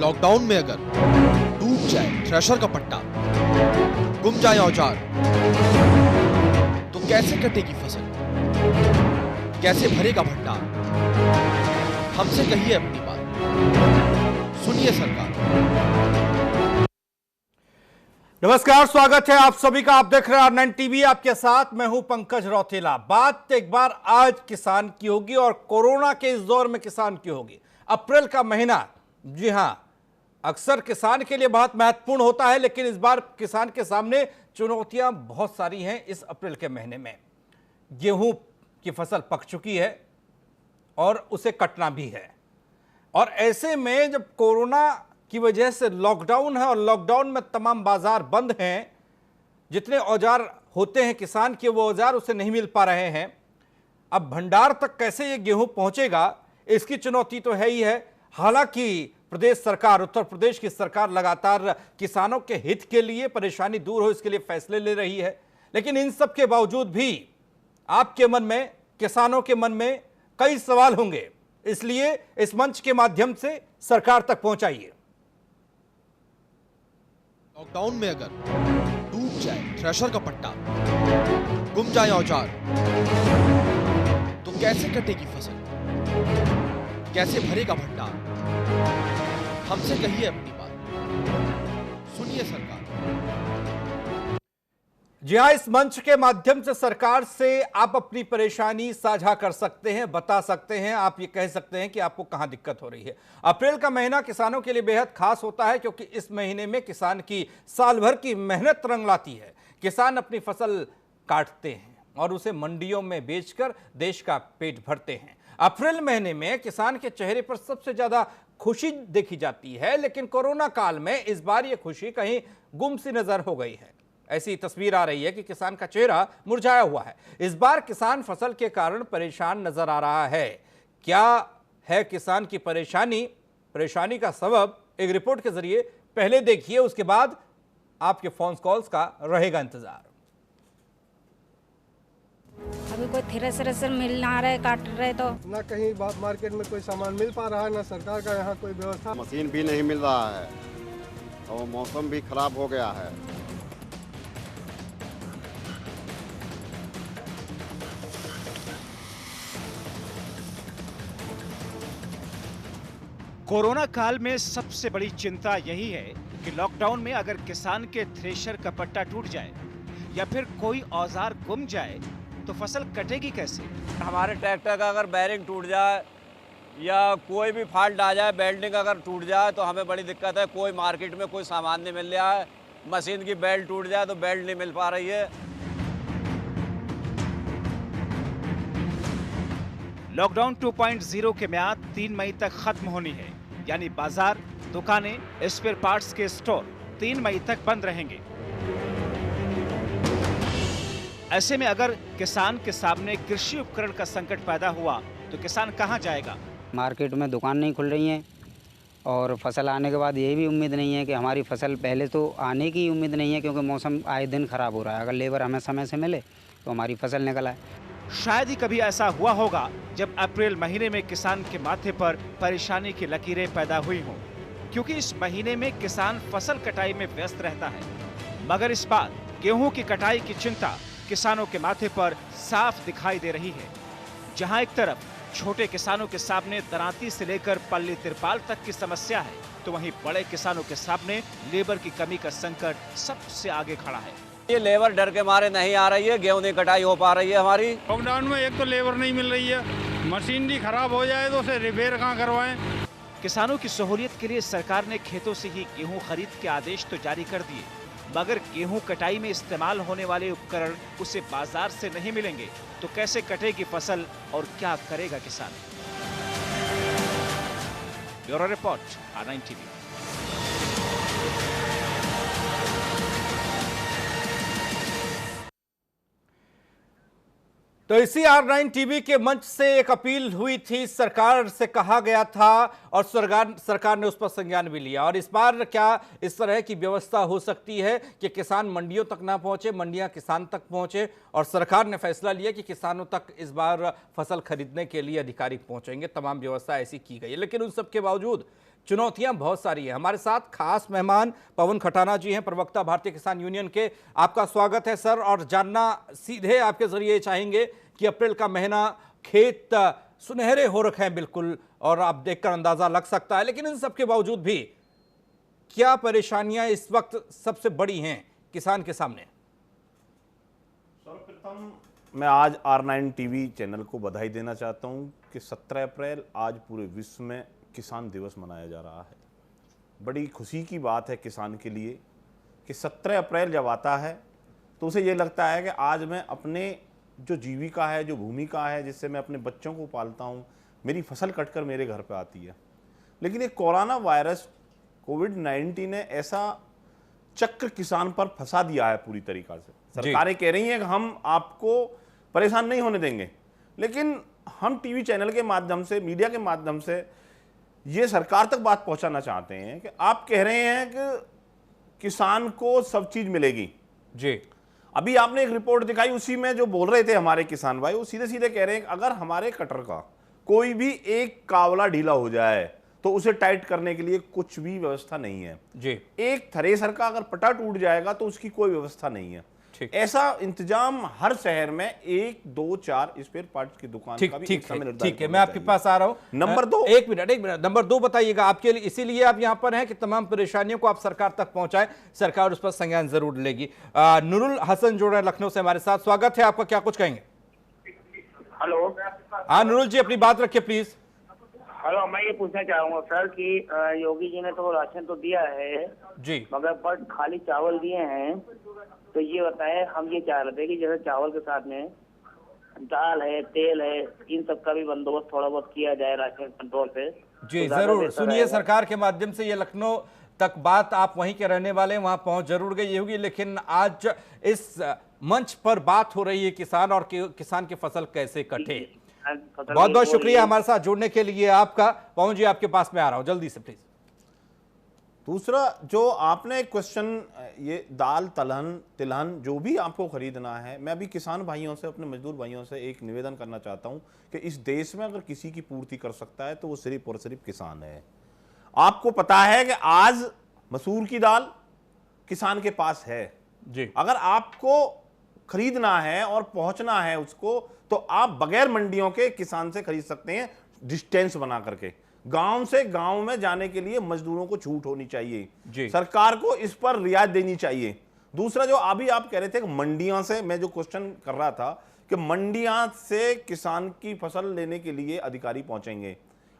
Lockdown में अगर टूट जाए थ्रेशर का पट्टा, गुम जाए औजार, तो कैसे कटेगी फसल, कैसे भरेगा भंडार? हमसे कहिए अपनी बात, सुनिए सरकार। नमस्कार, स्वागत है आप सभी का। आप देख रहे हैं R9 टीवी, आपके साथ मैं हूं पंकज रौतेला। बात एक बार आज किसान की होगी और कोरोना के इस दौर में किसान की होगी। अप्रैल का महीना, जी हां, अक्सर किसान के लिए बहुत महत्वपूर्ण होता है, लेकिन इस बार किसान के सामने चुनौतियां बहुत सारी हैं। इस अप्रैल के महीने में गेहूं की फसल पक चुकी है और उसे कटना भी है, और ऐसे में जब कोरोना की वजह से लॉकडाउन है और लॉकडाउन में तमाम बाजार बंद हैं, जितने औजार होते हैं किसान के वो औजार उसे नहीं मिल पा रहे हैं। अब भंडार तक कैसे ये गेहूं पहुंचेगा, इसकी चुनौती तो है ही है। हालांकि प्रदेश सरकार, उत्तर प्रदेश की सरकार लगातार किसानों के हित के लिए, परेशानी दूर हो इसके लिए फैसले ले रही है, लेकिन इन सब के बावजूद भी आपके मन में, किसानों के मन में कई सवाल होंगे। इसलिए इस मंच के माध्यम से सरकार तक पहुंचाइए। लॉकडाउन में अगर टूट जाए थ्रेशर का पट्टा, गुम जाए औजार, तो कैसे कटेगी फसल, कैसे भरेगा भंडार? हमसे कहिए अपनी बात, सुनिए सरकार। जी हां, इस मंच के माध्यम से सरकार से आप अपनी परेशानी साझा कर सकते हैं, बता सकते हैं। आप ये कह सकते हैं कि आपको कहां दिक्कत हो रही है। अप्रैल का महीना किसानों के लिए बेहद खास होता है, क्योंकि इस महीने में किसान की साल भर की मेहनत रंग लाती है। किसान अपनी फसल काटते हैं और उसे मंडियों में बेचकर देश का पेट भरते हैं। अप्रैल महीने में किसान के चेहरे पर सबसे ज्यादा खुशी देखी जाती है, लेकिन कोरोना काल में इस बार यह खुशी कहीं गुम सी नजर हो गई है। ऐसी तस्वीर आ रही है कि किसान का चेहरा मुरझाया हुआ है। इस बार किसान फसल के कारण परेशान नजर आ रहा है। क्या है किसान की परेशानी? परेशानी का सबब एक रिपोर्ट के जरिए पहले देखिए, उसके बाद आपके फोन कॉल्स का रहेगा इंतजार। अभी कोई थ्रेसर मिल ना रहे, काट रहे तो ना कहीं मार्केट में कोई सामान मिल पा रहा है, ना सरकार का यहाँ कोई व्यवस्था। मशीन भी नहीं मिल रहा है और मौसम भी खराब हो गया है। कोरोना काल में सबसे बड़ी चिंता यही है कि लॉकडाउन में अगर किसान के थ्रेशर का पट्टा टूट जाए या फिर कोई औजार गुम जाए तो फसल कटेगी कैसे। हमारे ट्रैक्टर का अगर बैरिंग टूट जाए या कोई भी फॉल्ट आ जाए, बेल्टिंग अगर टूट जाए तो हमें बड़ी दिक्कत है। कोई मार्केट में कोई सामान नहीं मिल रहा है। मशीन की बेल्ट टूट जाए तो बेल्ट नहीं मिल पा रही है। लॉकडाउन 2.0 के म्याद 3 मई तक खत्म होनी है, यानी बाजार, दुकानें, स्पेयर पार्ट्स के स्टोर 3 मई तक बंद रहेंगे। ऐसे में अगर किसान के सामने कृषि उपकरण का संकट पैदा हुआ तो किसान कहां जाएगा। मार्केट में दुकान नहीं खुल रही हैं और फसल आने के बाद ये भी उम्मीद नहीं है कि हमारी फसल, पहले तो आने की उम्मीद नहीं है क्योंकि मौसम आए दिन खराब हो रहा है। अगर लेबर हमें समय से मिले तो हमारी फसल निकल आए। शायद ही कभी ऐसा हुआ होगा जब अप्रैल महीने में किसान के माथे पर परेशानी की लकीरें पैदा हुई हों, क्योंकि इस महीने में किसान फसल कटाई में व्यस्त रहता है। मगर इस बार गेहूं की कटाई की चिंता किसानों के माथे पर साफ दिखाई दे रही है। जहां एक तरफ छोटे किसानों के सामने दरांती से लेकर पल्ली तिरपाल तक की समस्या है, तो वहीं बड़े किसानों के सामने लेबर की कमी का संकट सबसे आगे खड़ा है। ये लेबर डर के मारे नहीं आ रही है, गेहूं नहीं कटाई हो पा रही है हमारी। लॉकडाउन में एक तो लेबर नहीं मिल रही है, मशीनरी खराब हो जाए तो उसे रिपेयर कहाँ करवाएं। किसानों की सहूलियत के लिए सरकार ने खेतों से ही गेहूं खरीद के आदेश तो जारी कर दिए, मगर गेहूं कटाई में इस्तेमाल होने वाले उपकरण उसे बाजार से नहीं मिलेंगे तो कैसे कटेगी फसल और क्या करेगा किसान। Bureau report, R9 TV. तो इसी R9 टीवी के मंच से एक अपील हुई थी, सरकार से कहा गया था और सरकार ने उस पर संज्ञान भी लिया। और इस बार क्या इस तरह की व्यवस्था हो सकती है कि किसान मंडियों तक ना पहुंचे, मंडियां किसान तक पहुंचे, और सरकार ने फैसला लिया कि किसानों तक इस बार फसल खरीदने के लिए अधिकारी पहुंचेंगे। तमाम व्यवस्था ऐसी की गई है, लेकिन उन सब के बावजूद चुनौतियां बहुत सारी हैं। हमारे साथ खास मेहमान पवन खटाना जी हैं, प्रवक्ता भारतीय किसान यूनियन के। आपका स्वागत है सर। और जानना सीधे आपके जरिए चाहेंगे कि अप्रैल का महीना, खेत सुनहरे हो रखे हैं बिल्कुल, और आप देखकर अंदाजा लग सकता है, लेकिन इन सब के बावजूद भी क्या परेशानियां इस वक्त सबसे बड़ी हैं किसान के सामने? सर्वप्रथम मैं आज R9 टीवी चैनल को बधाई देना चाहता हूं कि 17 अप्रैल आज पूरे विश्व में किसान दिवस मनाया जा रहा है। बड़ी खुशी की बात है किसान के लिए कि 17 अप्रैल जब आता है तो उसे ये लगता है कि आज मैं अपने जो जीविका है, जो भूमिका है, जिससे मैं अपने बच्चों को पालता हूँ, मेरी फसल कटकर मेरे घर पे आती है। लेकिन ये कोरोना वायरस कोविड-19 ने ऐसा चक्र किसान पर फंसा दिया है पूरी तरीका से। सरकारें कह रही हैं कि हम आपको परेशान नहीं होने देंगे, लेकिन हम टीवी चैनल के माध्यम से, मीडिया के माध्यम से ये सरकार तक बात पहुंचाना चाहते हैं कि आप कह रहे हैं कि किसान को सब चीज मिलेगी। जी, अभी आपने एक रिपोर्ट दिखाई, उसी में जो बोल रहे थे हमारे किसान भाई, वो सीधे सीधे कह रहे हैं कि अगर हमारे कटर का कोई भी एक कावला ढीला हो जाए तो उसे टाइट करने के लिए कुछ भी व्यवस्था नहीं है। जी, एक थ्रेसर का अगर पटा टूट जाएगा तो उसकी कोई व्यवस्था नहीं है। ऐसा इंतजाम हर शहर में 1, 2, 4 स्पेयर पार्ट्स की दुकान का भी एक समय निर्धारित ठीक है, मैं आपके पास आ रहा हूं। नंबर 2, एक मिनट, नंबर 2 बताइएगा। आपके लिए, इसीलिए आप यहां पर हैं कि तमाम परेशानियों को आप सरकार तक पहुंचाएं, सरकार उस पर संज्ञान जरूर लेगी। नूरुल हसन जुड़ रहे हैं लखनऊ से हमारे साथ। स्वागत है आपका, क्या कुछ कहेंगे? हेलो। हाँ नूरुल जी, अपनी बात रखिए प्लीज। हेलो, मैं ये पूछना चाहूंगा सर कि योगी जी ने तो राशन तो दिया है जी, मगर पर खाली चावल दिए हैं। तो ये बताएं, हम ये चाह रहे थे कि जैसे चावल के साथ में दाल है, तेल है, इन सब का भी बंदोबस्त थोड़ा बहुत किया जाए राशन कंट्रोल पे। जी जरूर सुनिए, सरकार के माध्यम से ये लखनऊ तक बात, आप वहीं के रहने वाले हैं, वहां पहुंच जरूर गई होगी, लेकिन आज इस मंच पर बात हो रही है किसान और किसान की फसल कैसे कटे। बहुत बहुत शुक्रिया हमारे साथ जुड़ने के लिए आपका। पवन जी आपके पास में आ रहा हूं जल्दी से प्लीज। दूसरा जो आपने क्वेश्चन, ये दाल, तिलहन जो भी आपको खरीदना है, मैं अभी किसान भाइयों से, अपने मजदूर भाइयों से एक निवेदन करना चाहता हूं कि इस देश में अगर किसी की पूर्ति कर सकता है तो वो सिर्फ और सिर्फ किसान है। आपको पता है कि आज मसूर की दाल किसान के पास है जी। अगर आपको खरीदना है और पहुंचना है उसको, तो आप बगैर मंडियों के किसान से खरीद सकते हैं, डिस्टेंस बना करके। गांव से गांव में जाने के लिए मजदूरों को छूट होनी चाहिए, सरकार को इस पर रियायत देनी चाहिए। दूसरा जो अभी आप कह रहे थे कि मंडियां से, मैं जो क्वेश्चन कर रहा था कि मंडियां से किसान की फसल लेने के लिए अधिकारी पहुंचेंगे,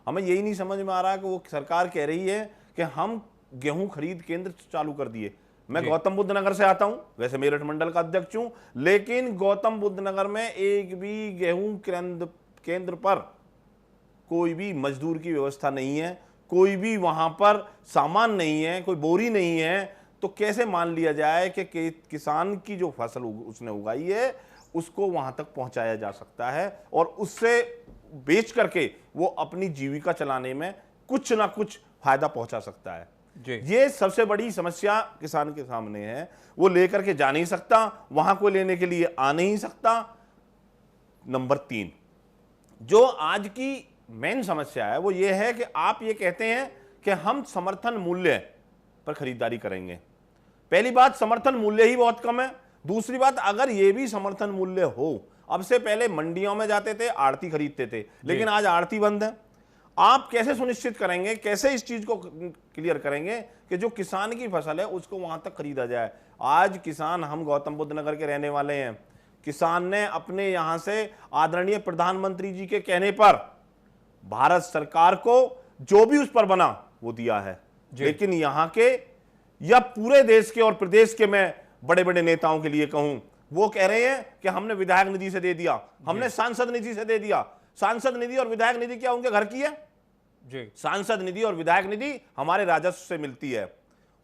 हमें यही नहीं समझ में आ रहा कि वो सरकार कह रही है कि हम गेहूं खरीद केंद्र चालू कर दिए। मैं गौतम बुद्ध नगर से आता हूं, वैसे मेरठ मंडल का अध्यक्ष हूं, लेकिन गौतम बुद्ध नगर में एक भी गेहूं केंद्र पर कोई भी मजदूर की व्यवस्था नहीं है, कोई भी वहां पर सामान नहीं है, कोई बोरी नहीं है। तो कैसे मान लिया जाए कि किसान की जो फसल उसने उगाई है उसको वहां तक पहुंचाया जा सकता है और उससे बेच करके वो अपनी जीविका चलाने में कुछ ना कुछ फायदा पहुंचा सकता है। ये सबसे बड़ी समस्या किसान के सामने है। वो लेकर के जा नहीं सकता, वहां को लेने के लिए आ नहीं सकता। नंबर 3 जो आज की मेन समस्या है वो ये है कि आप ये कहते हैं कि हम समर्थन मूल्य पर खरीदारी करेंगे। पहली बात, समर्थन मूल्य ही बहुत कम है। दूसरी बात, अगर ये भी समर्थन मूल्य हो, अब से पहले मंडियों में जाते थे, आड़ती खरीदते थे, लेकिन आज आड़ती बंद है। आप कैसे सुनिश्चित करेंगे, कैसे इस चीज को क्लियर करेंगे कि जो किसान की फसल है उसको वहां तक खरीदा जाए? आज किसान, हम गौतम बुद्ध नगर के रहने वाले हैं, किसान ने अपने यहां से आदरणीय प्रधानमंत्री जी के कहने पर भारत सरकार को जो भी उस पर बना वो दिया है, लेकिन यहां के या पूरे देश के और प्रदेश के, मैं बड़े बड़े नेताओं के लिए कहूं, वो कह रहे हैं कि हमने विधायक निधि से दे दिया, हमने सांसद निधि से दे दिया। सांसद निधि और विधायक निधि क्या उनके घर की है? सांसद निधि और विधायक निधि हमारे राजस्व से मिलती है,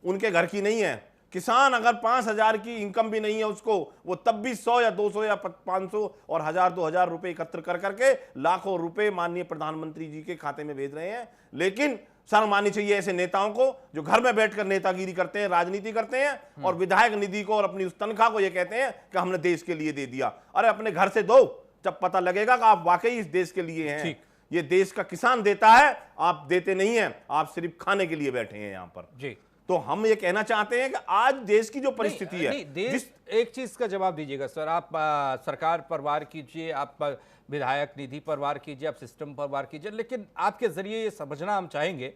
उनके घर की नहीं है। किसान अगर 5,000 की इनकम भी नहीं है उसको, वो तब भी 100 या 200 या 500 और 1,000-2,000 रुपए एकत्र कर करके लाखों रुपए माननीय प्रधानमंत्री जी के खाते में भेज रहे हैं। लेकिन शर्म आनी चाहिए ऐसे नेताओं को जो घर में बैठकर नेतागिरी करते हैं, राजनीति करते हैं और विधायक निधि को और अपनी उस तनख्वाह को ये कहते हैं कि हमने देश के लिए दे दिया। अरे अपने घर से दो, जब पता लगेगा कि आप वाकई इस देश के लिए हैं। ये देश का किसान देता है, आप देते नहीं है, आप सिर्फ खाने के लिए बैठे हैं यहाँ पर जी। तो हम ये कहना चाहते हैं कि आज देश की जो परिस्थिति है, देश एक चीज का जवाब दीजिएगा सर, आप सरकार पर वार कीजिए, आप विधायक निधि पर वार कीजिए, आप सिस्टम पर वार कीजिए, लेकिन आपके जरिए ये समझना हम चाहेंगे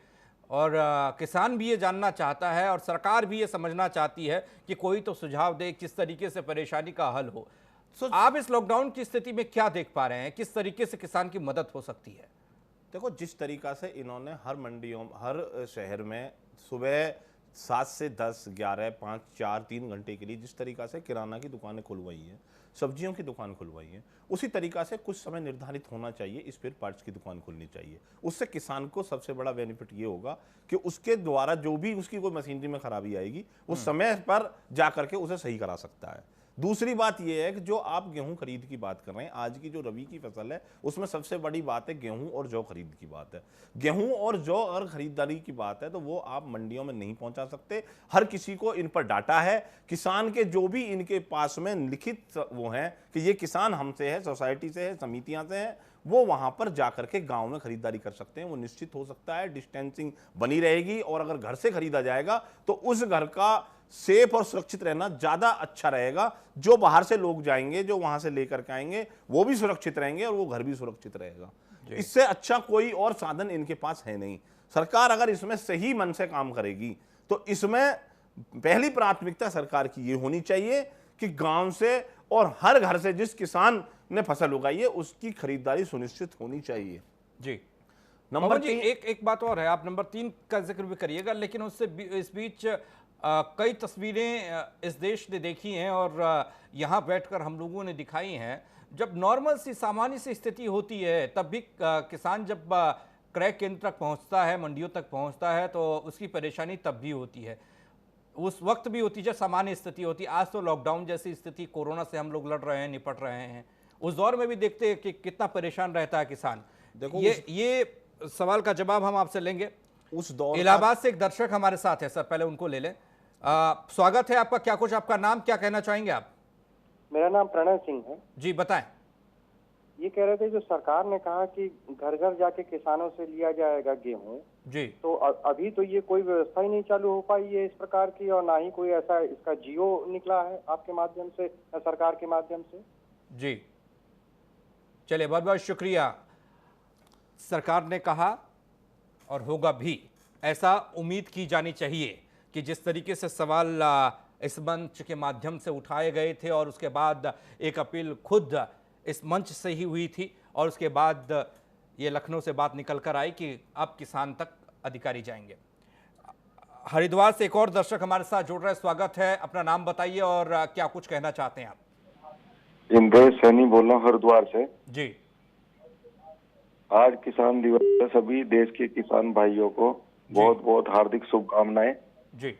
और किसान भी ये जानना चाहता है और सरकार भी ये समझना चाहती है कि कोई तो सुझाव दे किस तरीके से परेशानी का हल हो। आप इस लॉकडाउन की स्थिति में क्या देख पा रहे हैं, किस तरीके से किसान की मदद हो सकती है? देखो, जिस तरीका से इन्होंने हर मंडियों, हर शहर में सुबह 7 से 10, 11, 5, 4, 3 घंटे के लिए जिस तरीका से किराना की दुकानें खुलवाई हैं, सब्जियों की दुकान खुलवाई है, उसी तरीका से कुछ समय निर्धारित होना चाहिए स्पेयर पार्ट्स की दुकान खुलनी चाहिए। उससे किसान को सबसे बड़ा बेनिफिट ये होगा कि उसके द्वारा जो भी उसकी कोई मशीनरी में खराबी आएगी वो समय पर जा करके उसे सही करा सकता है। दूसरी बात यह है कि जो आप गेहूं खरीद की बात कर रहे हैं, आज की जो रबी की फसल है उसमें सबसे बड़ी बात है गेहूं और जौ खरीद की बात है। गेहूं और जौ अगर खरीदारी की बात है तो वो आप मंडियों में नहीं पहुंचा सकते। हर किसी को इन पर डाटा है, किसान के जो भी इनके पास में लिखित वो हैं कि ये किसान हमसे है, सोसाइटी से है, समितियां से है, वो वहां पर जाकर के गांव में खरीदारी कर सकते हैं। वो निश्चित हो सकता है, डिस्टेंसिंग बनी रहेगी और अगर घर से खरीदा जाएगा तो उस घर का सेफ और सुरक्षित रहना ज्यादा अच्छा रहेगा। जो बाहर से लोग जाएंगे, जो वहां से लेकर के आएंगे, वो भी सुरक्षित रहेंगे और वो घर भी सुरक्षित रहेगा। इससे अच्छा कोई और साधन इनके पास है नहीं। सरकार अगर इसमें सही मन से काम करेगी तो इसमें पहली प्राथमिकता सरकार की ये होनी चाहिए कि गांव से और हर घर से जिस किसान ने फसल उगाई है उसकी खरीदारी सुनिश्चित होनी चाहिए। जी। नंबर जी, एक बात और है, आप नंबर 3 का जिक्र भी करिएगा, लेकिन उससे इस बीच कई तस्वीरें इस देश ने देखी हैं और यहाँ बैठकर हम लोगों ने दिखाई हैं। जब नॉर्मल सी सामान्य सी स्थिति होती है तब भी किसान जब क्रय केंद्र तक पहुँचता है, मंडियों तक पहुँचता है तो उसकी परेशानी तब भी होती है, उस वक्त भी होती है जब सामान्य स्थिति होती है। आज तो लॉकडाउन जैसी स्थिति, कोरोना से हम लोग लड़ रहे हैं, निपट रहे हैं, उस दौर में भी देखते हैं कि कितना परेशान रहता है किसान। देखो, ये सवाल का जवाब हम आपसे लेंगे। उस दौर इलाहाबाद से एक दर्शक हमारे साथ है सर, पहले उनको ले लें। स्वागत है आपका, क्या कुछ आपका नाम, क्या कहना चाहेंगे आप? मेरा नाम प्रणय सिंह है जी, बताएं। ये कह रहे थे जो सरकार ने कहा कि घर घर जाके किसानों से लिया जाएगा गेहूं जी, तो अभी तो ये कोई व्यवस्था ही नहीं चालू हो पाई है इस प्रकार की, और ना ही कोई ऐसा इसका जियो निकला है आपके माध्यम से, सरकार के माध्यम से। जी, चलिए, बहुत बहुत शुक्रिया। सरकार ने कहा और होगा भी, ऐसा उम्मीद की जानी चाहिए कि जिस तरीके से सवाल इस मंच के माध्यम से उठाए गए थे और उसके बाद एक अपील खुद इस मंच से ही हुई थी और उसके बाद ये लखनऊ से बात निकल कर आई कि अब किसान तक अधिकारी जाएंगे। हरिद्वार से एक और दर्शक हमारे साथ जुड़ रहे हैं, स्वागत है, अपना नाम बताइए और क्या कुछ कहना चाहते हैं आप? इंद्रेश सैनी बोल रहा हूँ हरिद्वार से जी। आज किसान दिवस है, सभी देश के किसान भाइयों को बहुत बहुत हार्दिक शुभकामनाएं जी।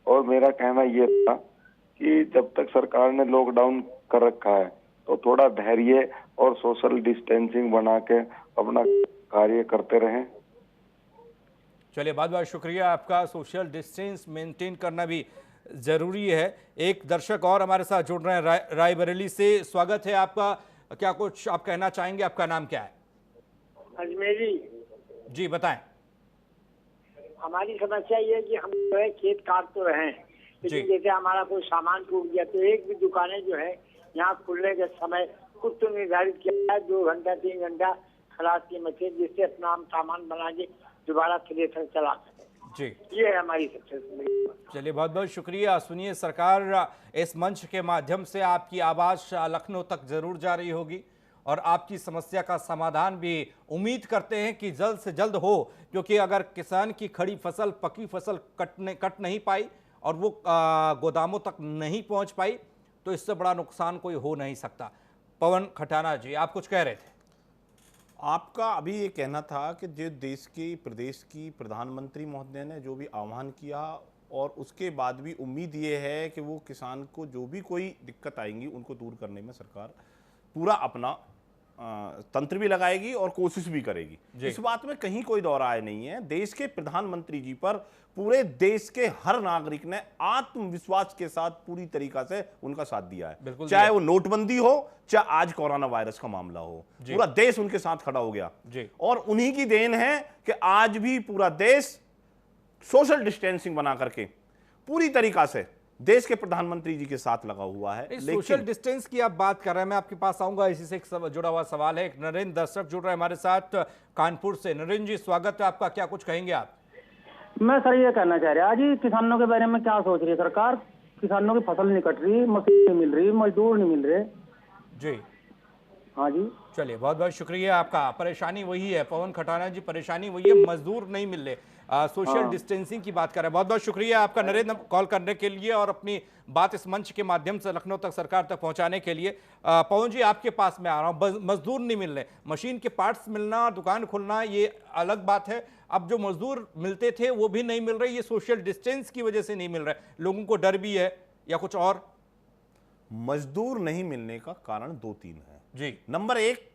और मेरा कहना यह था कि जब तक सरकार ने लॉकडाउन कर रखा है तो थोड़ा धैर्य और सोशल डिस्टेंसिंग बना के अपना कार्य करते रहें। चलिए, बहुत बहुत शुक्रिया आपका। सोशल डिस्टेंस मेंटेन करना भी जरूरी है। एक दर्शक और हमारे साथ जुड़ रहे हैं रायबरेली से, स्वागत है आपका, क्या कुछ आप कहना चाहेंगे, आपका नाम क्या है? अजमेरी जी, बताएं। हमारी समस्या ये है कि हम जो है खेत काट तो रहे हैं, लेकिन जैसे हमारा कोई सामान टूट गया तो एक भी दुकानें जो है यहाँ खुलने के समय कुछ तो निर्धारित किया है, 2 घंटा 3 घंटा खलास की मशीन, जिससे अपना हम सामान बना के दोबारा थ्रेसर चला सकें जी। ये है हमारी सबसे। चलिए, बहुत बहुत शुक्रिया। सुनिए, सरकार इस मंच के माध्यम से आपकी आवाज लखनऊ तक जरूर जा रही होगी और आपकी समस्या का समाधान भी उम्मीद करते हैं कि जल्द से जल्द हो, क्योंकि अगर किसान की खड़ी फसल, पकी फसल कट नहीं पाई और वो गोदामों तक नहीं पहुंच पाई तो इससे बड़ा नुकसान कोई हो नहीं सकता। पवन खटाना जी, आप कुछ कह रहे थे। आपका अभी ये कहना था कि जो देश की, प्रदेश की प्रधानमंत्री महोदय ने जो भी आह्वान किया और उसके बाद भी उम्मीद ये है कि वो किसान को जो भी कोई दिक्कत आएंगी उनको दूर करने में सरकार पूरा अपना तंत्र भी लगाएगी और कोशिश भी करेगी। इस बात में कहीं कोई दो राय नहीं है। देश के प्रधानमंत्री जी पर पूरे देश के हर नागरिक ने आत्मविश्वास के साथ पूरी तरीका से उनका साथ दिया है, चाहे वो नोटबंदी हो, चाहे आज कोरोना वायरस का मामला हो, पूरा देश उनके साथ खड़ा हो गया। और उन्हीं की देन है कि आज भी पूरा देश सोशल डिस्टेंसिंग बना करके पूरी तरीका से देश के प्रधानमंत्री जी के साथ लगा हुआ है। सोशल डिस्टेंस की आप बात कर रहे हैं, मैं आपके पास आऊंगा, इसी से एक जुड़ा हुआ सवाल है। एक नरेंद्र दर्शक जुड़ रहे हैं हमारे साथ कानपुर से। नरेंद्र जी स्वागत है आपका, क्या कुछ कहेंगे आप? मैं सर ये कहना चाह रहा, आज ही किसानों के बारे में क्या सोच रही है सरकार? किसानों की फसल नहीं कट रही, मशीन नहीं मिल रही, मजदूर नहीं मिल रहे। जी हाँ जी, चलिए बहुत बहुत शुक्रिया आपका। परेशानी वही है पवन खटाना जी, परेशानी वही है, मजदूर नहीं मिल रहे, सोशल डिस्टेंसिंग की बात कर रहे हैं। बहुत बहुत शुक्रिया आपका नरेंद्र कॉल करने के लिए और अपनी बात इस मंच के माध्यम से लखनऊ तक सरकार तक पहुंचाने के लिए। पवन जी आपके पास में आ रहा हूं। मजदूर नहीं मिल रहे, मशीन के पार्ट्स मिलना, दुकान खुलना ये अलग बात है, अब जो मजदूर मिलते थे वो भी नहीं मिल रहे, ये सोशल डिस्टेंस की वजह से नहीं मिल रहे। लोगों को डर भी है या कुछ और? मजदूर नहीं मिलने का कारण 2-3 है जी। नंबर 1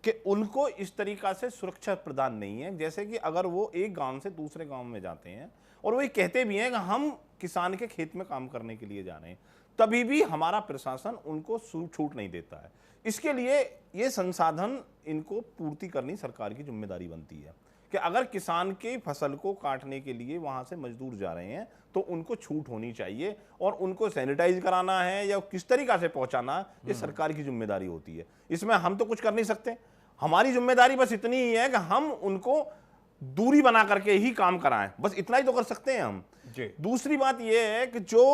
कि उनको इस तरीका से सुरक्षा प्रदान नहीं है, जैसे कि अगर वो एक गांव से दूसरे गांव में जाते हैं और वो ये कहते भी हैं कि हम किसान के खेत में काम करने के लिए जा रहे हैं, तभी भी हमारा प्रशासन उनको छूट नहीं देता है। इसके लिए ये संसाधन इनको पूर्ति करनी सरकार की जिम्मेदारी बनती है कि अगर किसान की फसल को काटने के लिए वहां से मजदूर जा रहे हैं तो उनको छूट होनी चाहिए और उनको सैनिटाइज कराना है या किस तरीका से पहुंचाना, ये सरकार की जिम्मेदारी होती है। इसमें हम तो कुछ कर नहीं सकते। हमारी जिम्मेदारी बस इतनी ही है कि हम उनको दूरी बना करके ही काम कराएं, बस इतना ही तो कर सकते हैं हम। दूसरी बात यह है कि जो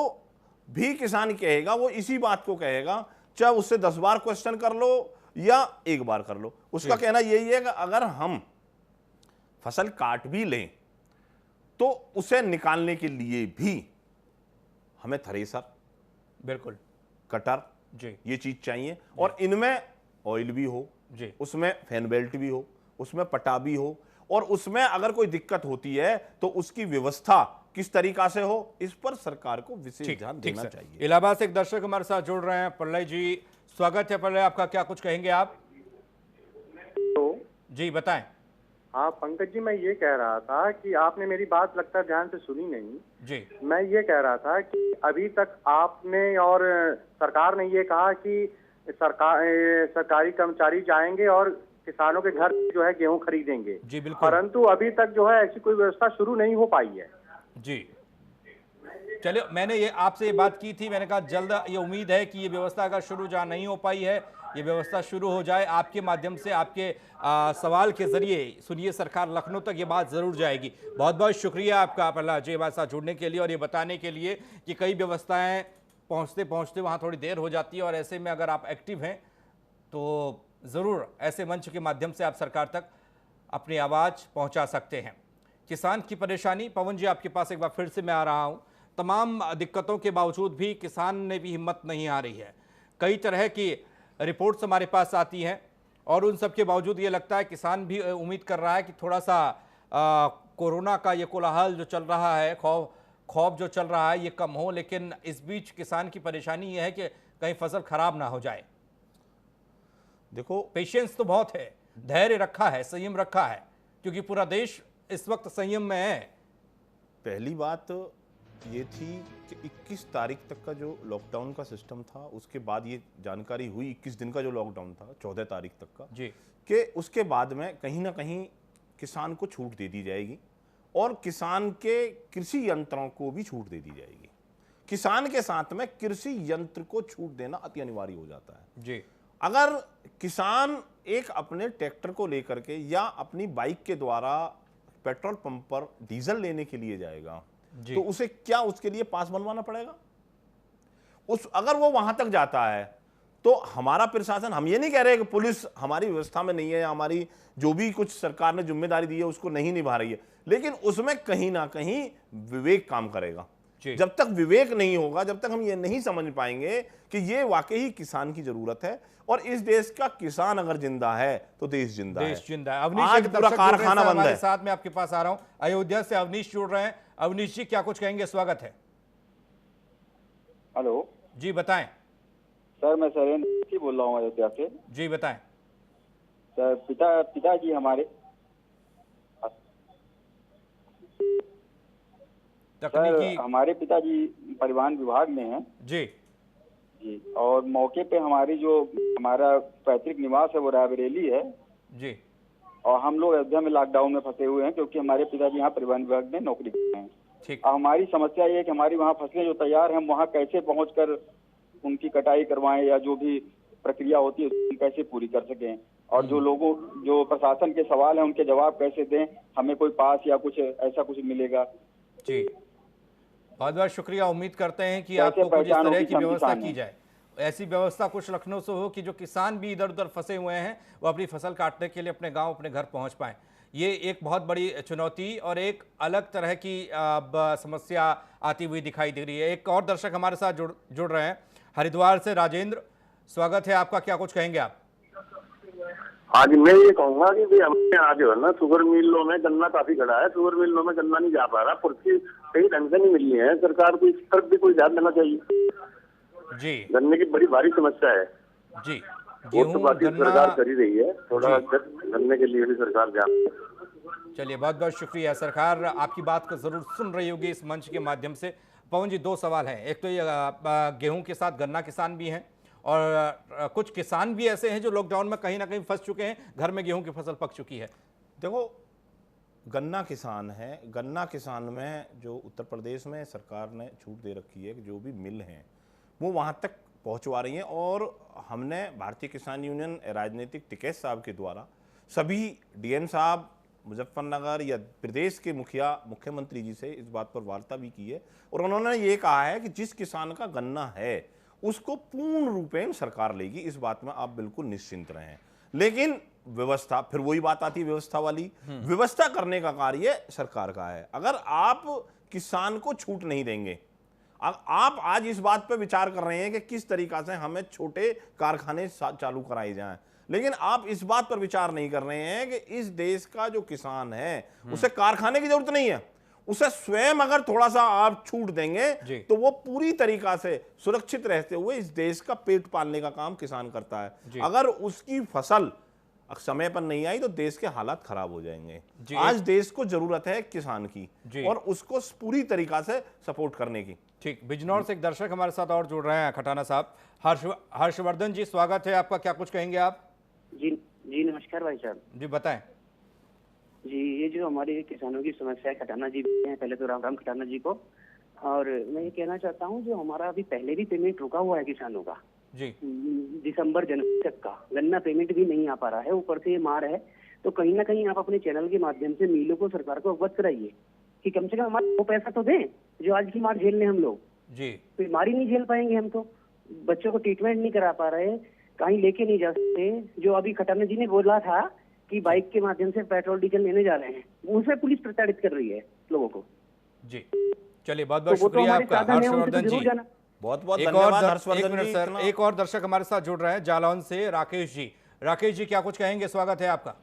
भी किसान कहेगा वो इसी बात को कहेगा, चाहे उससे 10 बार क्वेश्चन कर लो या 1 बार कर लो, उसका कहना यही है कि अगर हम फसल काट भी लें तो उसे निकालने के लिए भी हमें थ्रेसर, बिल्कुल कटर जी, ये चीज चाहिए और इनमें ऑयल भी हो जी, उसमें फैन बेल्ट भी हो, उसमें पटा भी हो और उसमें अगर कोई दिक्कत होती है तो उसकी व्यवस्था किस तरीका से हो, इस पर सरकार को विशेष ध्यान देना चाहिए। इलाहाबाद से एक दर्शक हमारे साथ जुड़ रहे हैं, प्रलय जी स्वागत है। प्रलय आपका, क्या कुछ कहेंगे आप? जी बताएं। हाँ पंकज जी, मैं ये कह रहा था कि आपने मेरी बात लगता है ध्यान से सुनी नहीं जी। मैं ये कह रहा था कि अभी तक आपने और सरकार ने ये कहा कि सरकारी कर्मचारी जाएंगे और किसानों के घर जो है गेहूं खरीदेंगे जी, बिल्कुल, परंतु अभी तक जो है ऐसी कोई व्यवस्था शुरू नहीं हो पाई है जी। चलिए, मैंने ये आपसे ये बात की थी, मैंने कहा जल्द ये उम्मीद है कि ये व्यवस्था अगर शुरू जहाँ नहीं हो पाई है, ये व्यवस्था शुरू हो जाए। आपके माध्यम से, आपके सवाल के जरिए सुनिए सरकार लखनऊ तक ये बात जरूर जाएगी। बहुत बहुत शुक्रिया आपका प्रहलाद जी हमारे साथ जुड़ने के लिए और ये बताने के लिए कि कई व्यवस्थाएं पहुंचते पहुंचते वहां थोड़ी देर हो जाती है और ऐसे में अगर आप एक्टिव हैं तो ज़रूर ऐसे मंच के माध्यम से आप सरकार तक अपनी आवाज़ पहुंचा सकते हैं। किसान की परेशानी, पवन जी आपके पास एक बार फिर से मैं आ रहा हूं। तमाम दिक्कतों के बावजूद भी किसान ने भी हिम्मत नहीं हारी है। कई तरह की रिपोर्ट्स हमारे पास आती हैं और उन सब के बावजूद ये लगता है किसान भी उम्मीद कर रहा है कि थोड़ा सा कोरोना का ये कोलाहल जो चल रहा है, खौफ जो चल रहा है, ये कम हो। लेकिन इस बीच किसान की परेशानी ये है कि कहीं फसल खराब ना हो जाए। देखो, पेशेंस तो बहुत है, धैर्य रखा है, संयम रखा है, क्योंकि पूरा देश इस वक्त संयम में है। पहली बात ये थी कि 21 तारीख तक का जो लॉकडाउन का सिस्टम था, उसके बाद ये जानकारी हुई 21 दिन का जो लॉकडाउन था 14 तारीख तक का जी, कि उसके बाद में कहीं ना कहीं किसान को छूट दे दी जाएगी और किसान के कृषि यंत्रों को भी छूट दे दी जाएगी। किसान के साथ में कृषि यंत्र को छूट देना अति अनिवार्य हो जाता है जी। अगर किसान एक अपने ट्रैक्टर को लेकर के या अपनी बाइक के द्वारा पेट्रोल पंप पर डीजल लेने के लिए जाएगा तो उसे क्या उसके लिए पास बनवाना पड़ेगा? अगर वो वहां तक जाता है तो हमारा प्रशासन, हम ये नहीं कह रहे कि पुलिस हमारी व्यवस्था में नहीं है या हमारी जो भी कुछ सरकार ने जिम्मेदारी दी है उसको नहीं निभा रही है, लेकिन उसमें कहीं ना कहीं विवेक काम करेगा। जब तक विवेक नहीं होगा, जब तक हम ये नहीं समझ पाएंगे कि ये वाकई किसान की जरूरत है और इस देश का किसान अगर जिंदा है तो देश जिंदा है। अवनीश, आज पूरा कारखाना बंद है। साथ में आपके पास आ रहा हूं, अयोध्या से अवनीश जुड़ रहे हैं। अवनीश जी क्या कुछ कहेंगे? स्वागत है। हेलो जी बताएं। सर, मैं सरेंद्र बोल रहा हूँ अयोध्या से। जी बताएं। पिताजी हमारे तकनीकी हमारे पिताजी परिवहन विभाग में हैं जी जी, और मौके पे हमारा पैतृक निवास है वो रायबरेली है जी, और हम लोग अयोध्या में लॉकडाउन में फंसे हुए हैं क्योंकि हमारे पिताजी यहाँ परिवहन विभाग में नौकरी करते हैं। ठीक। हमारी समस्या ये है कि हमारी वहाँ फसलें जो तैयार हैं हम वहाँ कैसे पहुँचकर उनकी कटाई करवाएं या जो भी प्रक्रिया होती है उसकी कैसे पूरी कर सकें, और जो प्रशासन के सवाल हैं उनके जवाब कैसे दें, हमें कोई पास या कुछ ऐसा कुछ मिलेगा। जी, बहुत बहुत शुक्रिया। उम्मीद करते हैं कि कैसे आपको कुछ इस पहचान तरह होगी की कि हम व्यवस्था किसान की हैं? जाए। ऐसी व्यवस्था कुछ लखनऊ से हो कि जो किसान भी इधर उधर फंसे हुए हैं वो अपनी फसल काटने के लिए अपने गांव अपने घर पहुंच पाएं। ये एक बहुत बड़ी चुनौती और एक अलग तरह की समस्या आती हुई दिखाई दे रही है। एक और दर्शक हमारे साथ जुड़ रहे हैं हरिद्वार से। राजेंद्र, स्वागत है आपका, क्या कुछ कहेंगे आप? हाँ जी, मैं ये कहूंगा कि भाई हमारे यहाँ जो है ना शुगर मिलों में गन्ना काफी खड़ा है, शुगर मिलों में गन्ना नहीं जा पा रहा, पर्ची सही ढंग से नहीं मिल रही है। सरकार को इस तरफ भी कोई ध्यान देना चाहिए जी। गन्ने की बड़ी भारी समस्या है जी। वो तो बाकी सरकार कर ही रही है, थोड़ा गन्ने के लिए भी सरकार ध्यान। चलिए, बहुत बहुत शुक्रिया। सरकार आपकी बात को जरूर सुन रही होगी इस मंच के माध्यम से। पवन जी, दो सवाल हैं। एक तो ये गेहूं के साथ गन्ना किसान भी हैं और कुछ किसान भी ऐसे हैं जो लॉकडाउन में कहीं ना कहीं फंस चुके हैं, घर में गेहूं की फसल पक चुकी है। देखो, गन्ना किसान है, गन्ना किसान में जो उत्तर प्रदेश में सरकार ने छूट दे रखी है कि जो भी मिल हैं वो वहाँ तक पहुँचवा रही हैं, और हमने भारतीय किसान यूनियन राजनीतिक टिकैत साहब के द्वारा सभी डीएम साहब मुजफ्फरनगर या प्रदेश के मुख्यमंत्री जी से इस बात पर वार्ता भी की है, और उन्होंने ये कहा है कि जिस किसान का गन्ना है उसको पूर्ण रूपेण सरकार लेगी, इस बात में आप बिल्कुल निश्चिंत रहें। लेकिन व्यवस्था, फिर वही बात आती है व्यवस्था वाली, व्यवस्था करने का कार्य सरकार का है। अगर आप किसान को छूट नहीं देंगे, आप आज इस बात पर विचार कर रहे हैं कि किस तरीका से हमें छोटे कारखाने चालू कराए जाएं, लेकिन आप इस बात पर विचार नहीं कर रहे हैं कि इस देश का जो किसान है उसे कारखाने की जरूरत नहीं है, उसे स्वयं अगर थोड़ा सा आप छूट देंगे तो वो पूरी तरीका से सुरक्षित रहते हुए इस देश का पेट पालने का काम किसान करता है। अगर उसकी फसल समय पर नहीं आई तो देश के हालात खराब हो जाएंगे। आज देश को जरूरत है किसान की और उसको पूरी तरीका से सपोर्ट करने की। ठीक, बिजनौर से एक दर्शक हमारे साथ और जुड़ रहे हैं, खटाना साहब। हर्षवर्धन जी, स्वागत है आपका, क्या कुछ कहेंगे आप? जी नमस्कार भाई साहब। जी बताएं। जी, ये जो हमारे किसानों की समस्या है, खटाना जी हैं, पहले तो राम राम खटाना जी को। और मैं ये कहना चाहता हूँ, जो हमारा अभी पहले भी पेमेंट रुका हुआ है किसानों का जी, दिसंबर जनवरी तक का गन्ना पेमेंट भी नहीं आ पा रहा है, ऊपर से ये मार है। तो कहीं ना कहीं आप अपने चैनल के माध्यम से मिलों को, सरकार को अवगत कराइए कि कम से कम हमारा वो पैसा तो दें जो आज की मार झेल लें हम लोग जी। तो मार ही नहीं झेल पाएंगे हम तो, बच्चों को ट्रीटमेंट नहीं करा पा रहे, कहीं लेके नहीं जा सकते। जो अभी खटाना जी ने बोला था कि बाइक के माध्यम से पेट्रोल डीजल लेने जा रहे हैं, उनसे पुलिस प्रताड़ित कर रही है लोगों को जी। चलिए, बहुत बहुत शुक्रिया आपका हर्षवर्धन जी, बहुत बहुत धन्यवाद हर्षवर्धन जी। एक और दर्शक हमारे साथ जुड़ रहे हैं जालौन से, राकेश जी। राकेश जी, क्या कुछ कहेंगे? स्वागत है आपका।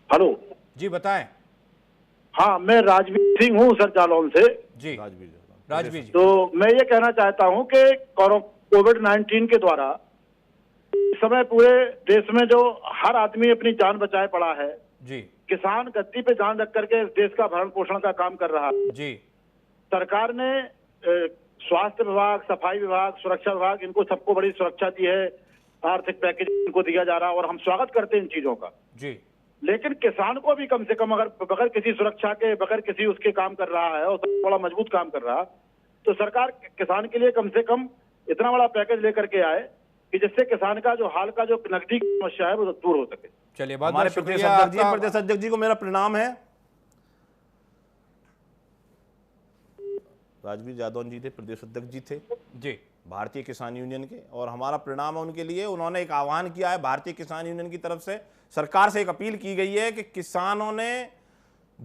हेलो जी, बताएं। हाँ, मैं राजवीर सिंह हूँ सर, जालौन से जी। राजवीर जी, तो मैं ये कहना चाहता हूँ कि कोविड-19 के द्वारा इस समय पूरे देश में जो हर आदमी अपनी जान बचाए पड़ा है जी, किसान गद्दी पे जान रख करके इस देश का भरण पोषण का काम कर रहा है जी। सरकार ने स्वास्थ्य विभाग, सफाई विभाग, सुरक्षा विभाग, इनको सबको बड़ी सुरक्षा दी है, आर्थिक पैकेज इनको दिया जा रहा है और हम स्वागत करते हैं इन चीजों का जी। लेकिन किसान को भी कम से कम अगर बगैर किसी सुरक्षा के, बगैर किसी उसके काम कर रहा है और बड़ा मजबूत काम कर रहा है, तो सरकार किसान के लिए कम से कम इतना बड़ा पैकेज लेकर के आए कि जिससे किसान का जो हाल का जो नकदी की समस्या है वो दूर हो सके। चलिए, हमारे प्रदेश अध्यक्ष जी को मेरा प्रणाम है। राजवीर जादौन जी थे, प्रदेश अध्यक्ष जी थे जी भारतीय किसान यूनियन के, और हमारा प्रणाम है उनके लिए। उन्होंने एक आह्वान किया है भारतीय किसान यूनियन की तरफ से, सरकार से एक अपील की गई है कि किसानों ने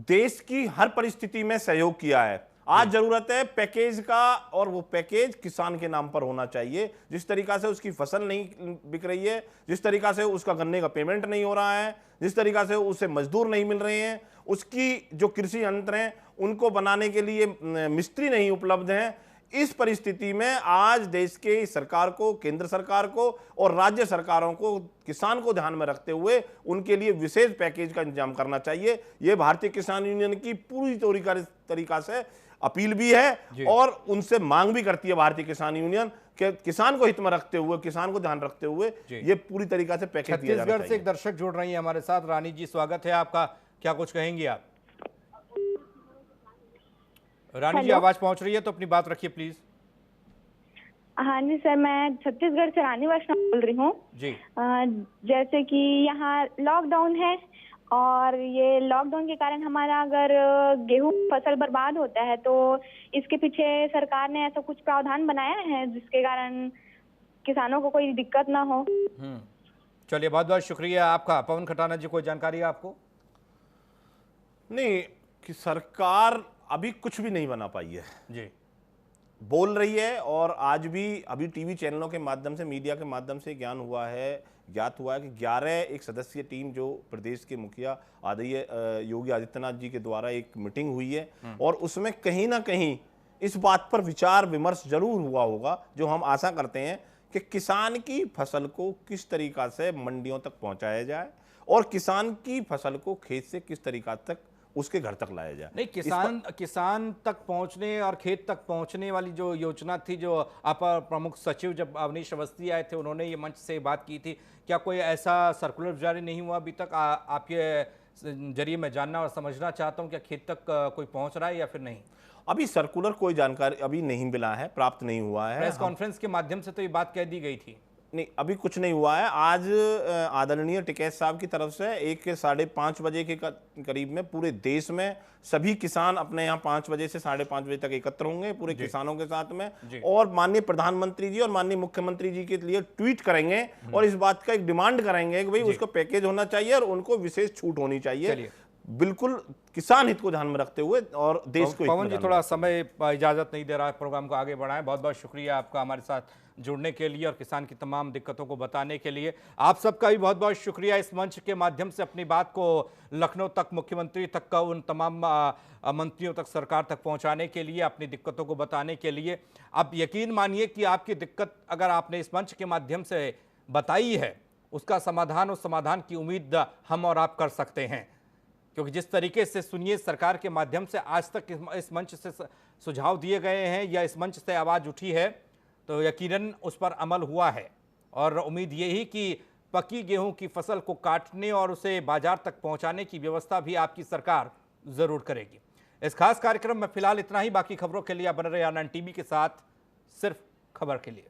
देश की हर परिस्थिति में सहयोग किया है, आज जरूरत है पैकेज का, और वो पैकेज किसान के नाम पर होना चाहिए। जिस तरीका से उसकी फसल नहीं बिक रही है, जिस तरीका से उसका गन्ने का पेमेंट नहीं हो रहा है, जिस तरीका से उसे मजदूर नहीं मिल रहे हैं, उसकी जो कृषि यंत्र हैं उनको बनाने के लिए मिस्त्री नहीं उपलब्ध हैं, इस परिस्थिति में आज देश के सरकार को, केंद्र सरकार को और राज्य सरकारों को किसान को ध्यान में रखते हुए उनके लिए विशेष पैकेज का इंतजाम करना चाहिए। ये भारतीय किसान यूनियन की पूरी तरीका से अपील भी है और उनसे मांग भी करती है भारतीय किसान यूनियन कि किसान को हित में रखते हुए, किसान को ध्यान रखते हुए ये पूरी तरीका से पैकेज दिया जाना चाहिए। छत्तीसगढ़ से एक दर्शक जुड़ रही है हमारे साथ। रानी जी, स्वागत है आपका, क्या कुछ कहेंगी आप? रानी जी, आवाज पहुंच रही है तो अपनी बात रखिए प्लीज। हाँ जी सर, मैं छत्तीसगढ़ से रानी वैष्णव बोल रही हूँ जी। जैसे कि यहाँ लॉकडाउन है और ये लॉकडाउन के कारण हमारा अगर गेहूं फसल बर्बाद होता है तो इसके पीछे सरकार ने ऐसा कुछ प्रावधान बनाया है जिसके कारण किसानों को कोई दिक्कत ना हो। चलिए, बहुत बहुत शुक्रिया आपका। पवन खटाना जी, कोई जानकारी है आपको? नहीं, कि सरकार अभी कुछ भी नहीं बना पाई है जी, बोल रही है। और आज भी अभी टीवी चैनलों के माध्यम से, मीडिया के माध्यम से ज्ञात हुआ है कि 11 एक सदस्यीय टीम जो प्रदेश के मुखिया आदरणीय योगी आदित्यनाथ जी के द्वारा एक मीटिंग हुई है और उसमें कहीं ना कहीं इस बात पर विचार विमर्श जरूर हुआ होगा, जो हम आशा करते हैं कि किसान की फसल को किस तरीका से मंडियों तक पहुंचाया जाए और किसान की फसल को खेत से किस तरीका तक उसके घर तक लाया जाए। नहीं, किसान तक पहुंचने और खेत तक पहुंचने वाली जो योजना थी, जो अपर प्रमुख सचिव जब अवनीश अवस्थी आए थे उन्होंने ये मंच से बात की थी, क्या कोई ऐसा सर्कुलर जारी नहीं हुआ अभी तक? आपके जरिए मैं जानना और समझना चाहता हूं, क्या खेत तक कोई पहुंच रहा है या फिर नहीं? अभी सर्कुलर कोई जानकारी अभी नहीं मिला है, प्राप्त नहीं हुआ है। प्रेस कॉन्फ्रेंस के माध्यम से तो ये बात कह दी गई थी। नहीं, अभी कुछ नहीं हुआ है। आज आदरणीय टिकैत साहब की तरफ से 5:30 बजे के करीब में पूरे देश में सभी किसान अपने यहाँ 5 बजे से 5:30 बजे तक एकत्र होंगे पूरे किसानों के साथ में, और माननीय प्रधानमंत्री जी और माननीय मुख्यमंत्री जी के लिए ट्वीट करेंगे और इस बात का एक डिमांड करेंगे कि भाई उसको पैकेज होना चाहिए और उनको विशेष छूट होनी चाहिए, बिल्कुल किसान हित को ध्यान में रखते हुए और देश को। पवन जी, थोड़ा समय इजाजत नहीं दे रहा है, प्रोग्राम को आगे बढ़ाएं। बहुत बहुत शुक्रिया आपका हमारे साथ जुड़ने के लिए और किसान की तमाम दिक्कतों को बताने के लिए। आप सबका भी बहुत बहुत शुक्रिया इस मंच के माध्यम से अपनी बात को लखनऊ तक, मुख्यमंत्री तक का, उन तमाम मंत्रियों तक, सरकार तक पहुंचाने के लिए, अपनी दिक्कतों को बताने के लिए। अब यकीन मानिए कि आपकी दिक्कत अगर आपने इस मंच के माध्यम से बताई है, उसका समाधान, उस समाधान की उम्मीद हम और आप कर सकते हैं, क्योंकि जिस तरीके से सुनिए सरकार के माध्यम से आज तक इस मंच से सुझाव दिए गए हैं या इस मंच से आवाज़ उठी है, तो यकीनन उस पर अमल हुआ है। और उम्मीद यही कि पकी गेहूं की फसल को काटने और उसे बाजार तक पहुंचाने की व्यवस्था भी आपकी सरकार ज़रूर करेगी। इस खास कार्यक्रम में फिलहाल इतना ही। बाकी खबरों के लिए आप बने रहे आनंद टीवी के साथ, सिर्फ खबर के लिए।